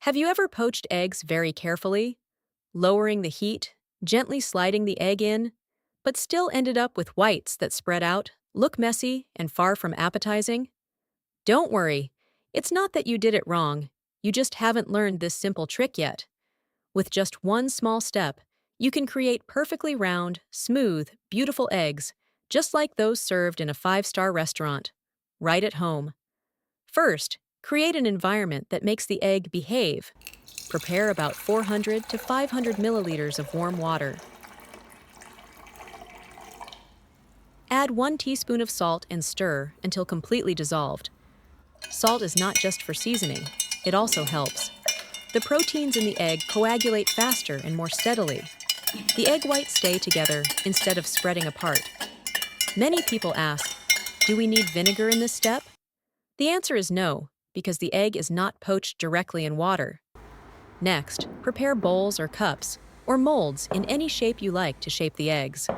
Have you ever poached eggs very carefully, lowering the heat, gently sliding the egg in, but still ended up with whites that spread out, look messy, and far from appetizing? Don't worry, it's not that you did it wrong, you just haven't learned this simple trick yet. With just one small step, you can create perfectly round, smooth, beautiful eggs, just like those served in a five-star restaurant, right at home. First, create an environment that makes the egg behave. Prepare about 400 to 500 milliliters of warm water. Add 1 teaspoon of salt and stir until completely dissolved. Salt is not just for seasoning, it also helps. The proteins in the egg coagulate faster and more steadily. The egg whites stay together instead of spreading apart. Many people ask, do we need vinegar in this step? The answer is no, because the egg is not poached directly in water. Next, prepare bowls or cups, or molds in any shape you like to shape the eggs.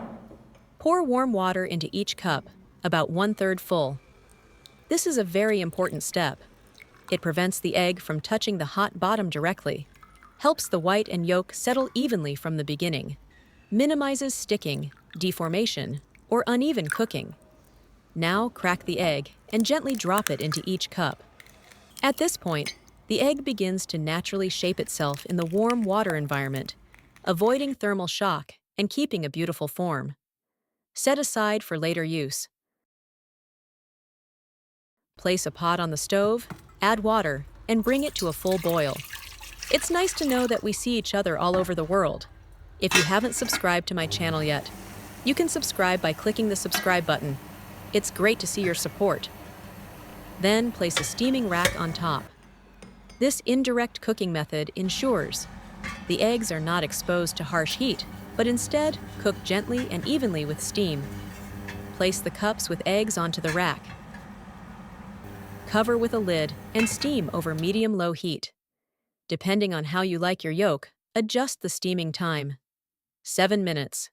Pour warm water into each cup, about 1/3 full. This is a very important step. It prevents the egg from touching the hot bottom directly, helps the white and yolk settle evenly from the beginning, minimizes sticking, deformation, or uneven cooking. Now crack the egg and gently drop it into each cup. At this point, the egg begins to naturally shape itself in the warm water environment, avoiding thermal shock and keeping a beautiful form. Set aside for later use. Place a pot on the stove, add water, and bring it to a full boil. It's nice to know that we see each other all over the world. If you haven't subscribed to my channel yet, you can subscribe by clicking the subscribe button. It's great to see your support. Then place a steaming rack on top. This indirect cooking method ensures the eggs are not exposed to harsh heat, but instead cook gently and evenly with steam. Place the cups with eggs onto the rack. Cover with a lid and steam over medium-low heat. Depending on how you like your yolk, adjust the steaming time. 7 minutes.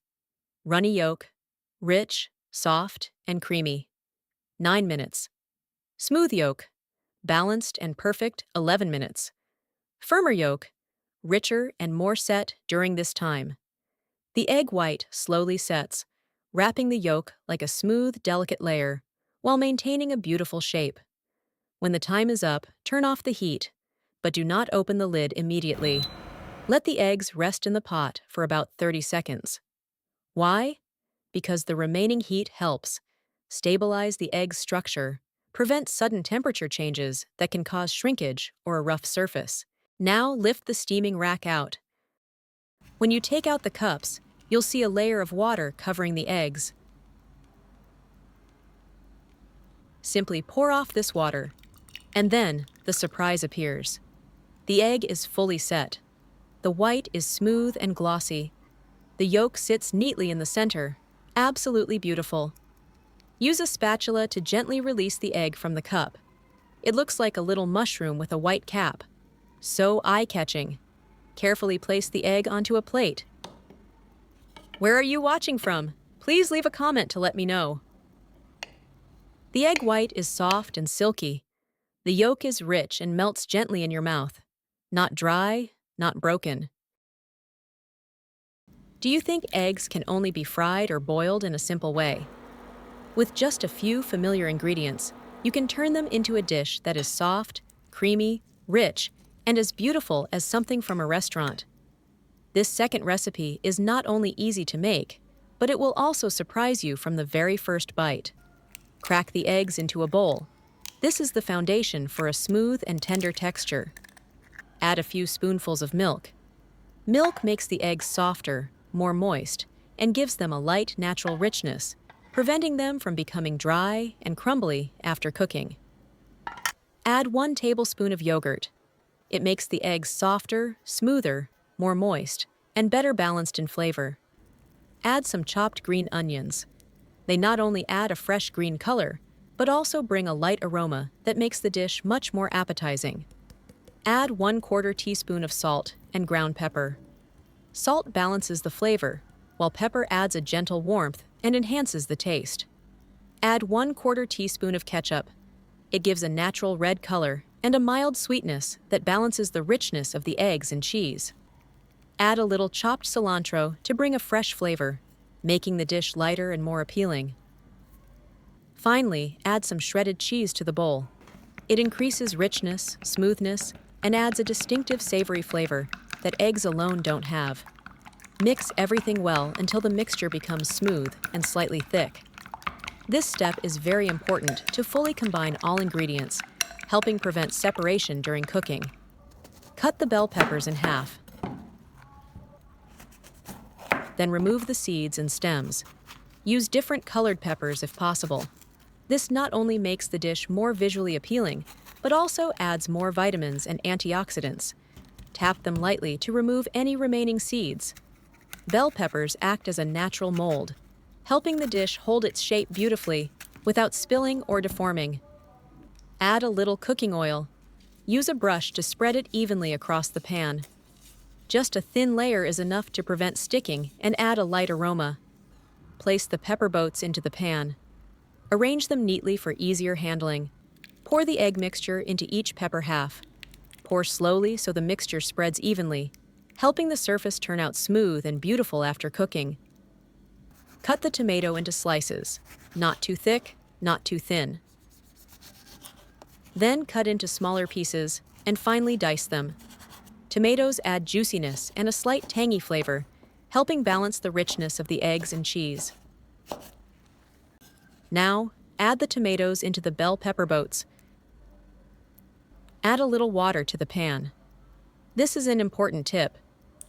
Runny yolk, rich, soft, and creamy. 9 minutes. Smooth yolk, balanced and perfect, 11 minutes. Firmer yolk, richer and more set during this time. The egg white slowly sets, wrapping the yolk like a smooth, delicate layer, while maintaining a beautiful shape. When the time is up, turn off the heat, but do not open the lid immediately. Let the eggs rest in the pot for about 30 seconds. Why? Because the remaining heat helps stabilize the egg's structure, prevent sudden temperature changes that can cause shrinkage or a rough surface. Now lift the steaming rack out. When you take out the cups, you'll see a layer of water covering the eggs. Simply pour off this water, and then the surprise appears. The egg is fully set. The white is smooth and glossy. The yolk sits neatly in the center, absolutely beautiful. Use a spatula to gently release the egg from the cup. It looks like a little mushroom with a white cap. So eye-catching. Carefully place the egg onto a plate. Where are you watching from? Please leave a comment to let me know. The egg white is soft and silky. The yolk is rich and melts gently in your mouth. Not dry, not broken. Do you think eggs can only be fried or boiled in a simple way? With just a few familiar ingredients, you can turn them into a dish that is soft, creamy, rich, and as beautiful as something from a restaurant. This second recipe is not only easy to make, but it will also surprise you from the very first bite. Crack the eggs into a bowl. This is the foundation for a smooth and tender texture. Add a few spoonfuls of milk. Milk makes the eggs softer, more moist, and gives them a light, natural richness, preventing them from becoming dry and crumbly after cooking. Add 1 tablespoon of yogurt. It makes the eggs softer, smoother, more moist, and better balanced in flavor. Add some chopped green onions. They not only add a fresh green color, but also bring a light aroma that makes the dish much more appetizing. Add 1/4 teaspoon of salt and ground pepper. Salt balances the flavor, while pepper adds a gentle warmth and enhances the taste. Add 1/4 teaspoon of ketchup. It gives a natural red color and a mild sweetness that balances the richness of the eggs and cheese. Add a little chopped cilantro to bring a fresh flavor, making the dish lighter and more appealing. Finally, add some shredded cheese to the bowl. It increases richness, smoothness, and adds a distinctive savory flavor that eggs alone don't have. Mix everything well until the mixture becomes smooth and slightly thick. This step is very important to fully combine all ingredients, helping prevent separation during cooking. Cut the bell peppers in half. Then remove the seeds and stems. Use different colored peppers if possible. This not only makes the dish more visually appealing, but also adds more vitamins and antioxidants. Tap them lightly to remove any remaining seeds. Bell peppers act as a natural mold, helping the dish hold its shape beautifully without spilling or deforming. Add a little cooking oil. Use a brush to spread it evenly across the pan. Just a thin layer is enough to prevent sticking and add a light aroma. Place the pepper boats into the pan. Arrange them neatly for easier handling. Pour the egg mixture into each pepper half. Pour slowly so the mixture spreads evenly, helping the surface turn out smooth and beautiful after cooking. Cut the tomato into slices, not too thick, not too thin. Then cut into smaller pieces and finely dice them. Tomatoes add juiciness and a slight tangy flavor, helping balance the richness of the eggs and cheese. Now, add the tomatoes into the bell pepper boats. Add a little water to the pan. This is an important tip.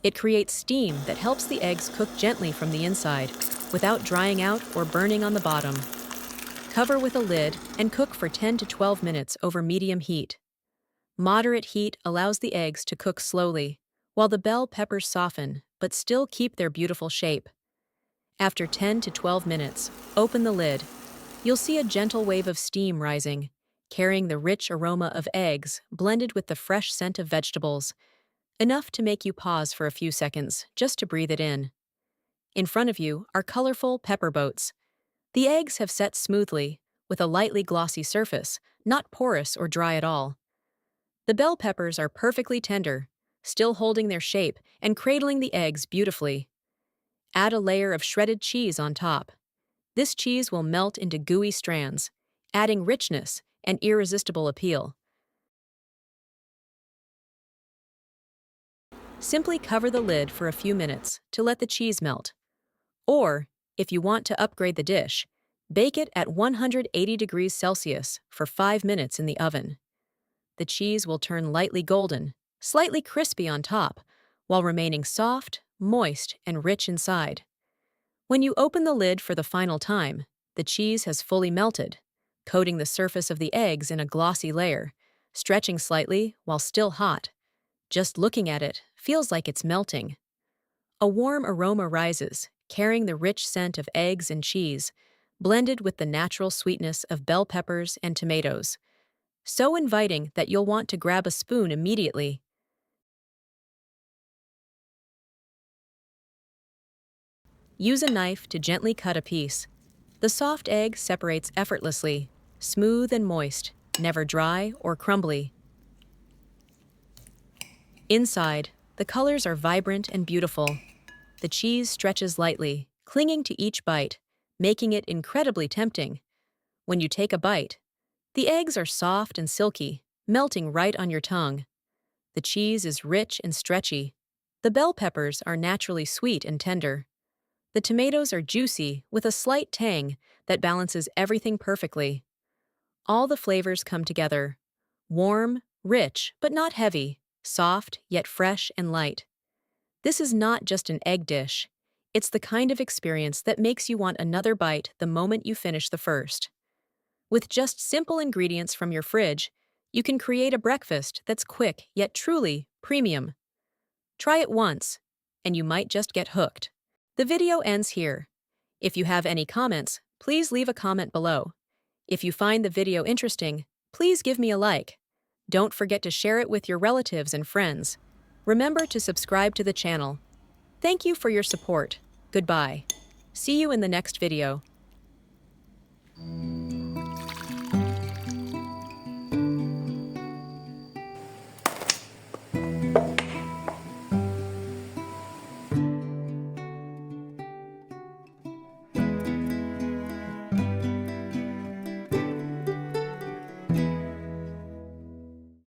It creates steam that helps the eggs cook gently from the inside, without drying out or burning on the bottom. Cover with a lid and cook for 10 to 12 minutes over medium heat. Moderate heat allows the eggs to cook slowly, while the bell peppers soften but still keep their beautiful shape. After 10 to 12 minutes, open the lid. You'll see a gentle wave of steam rising, carrying the rich aroma of eggs blended with the fresh scent of vegetables, enough to make you pause for a few seconds just to breathe it in. In front of you are colorful pepper boats. The eggs have set smoothly, with a lightly glossy surface, not porous or dry at all. The bell peppers are perfectly tender, still holding their shape and cradling the eggs beautifully. Add a layer of shredded cheese on top. This cheese will melt into gooey strands, adding richness and irresistible appeal. Simply cover the lid for a few minutes to let the cheese melt. Or, if you want to upgrade the dish, bake it at 180 degrees Celsius for 5 minutes in the oven. The cheese will turn lightly golden, slightly crispy on top, while remaining soft, moist, and rich inside. When you open the lid for the final time, the cheese has fully melted, coating the surface of the eggs in a glossy layer, stretching slightly while still hot. Just looking at it feels like it's melting. A warm aroma rises, carrying the rich scent of eggs and cheese, blended with the natural sweetness of bell peppers and tomatoes. So inviting that you'll want to grab a spoon immediately. Use a knife to gently cut a piece. The soft egg separates effortlessly, smooth and moist, never dry or crumbly. Inside, the colors are vibrant and beautiful. The cheese stretches lightly, clinging to each bite, making it incredibly tempting. When you take a bite, the eggs are soft and silky, melting right on your tongue. The cheese is rich and stretchy. The bell peppers are naturally sweet and tender. The tomatoes are juicy with a slight tang that balances everything perfectly. All the flavors come together. Warm, rich, but not heavy, soft yet fresh and light. This is not just an egg dish. It's the kind of experience that makes you want another bite the moment you finish the first. With just simple ingredients from your fridge, you can create a breakfast that's quick yet truly premium. Try it once, and you might just get hooked. The video ends here. If you have any comments, please leave a comment below. If you find the video interesting, please give me a like. Don't forget to share it with your relatives and friends. Remember to subscribe to the channel. Thank you for your support. Goodbye. See you in the next video.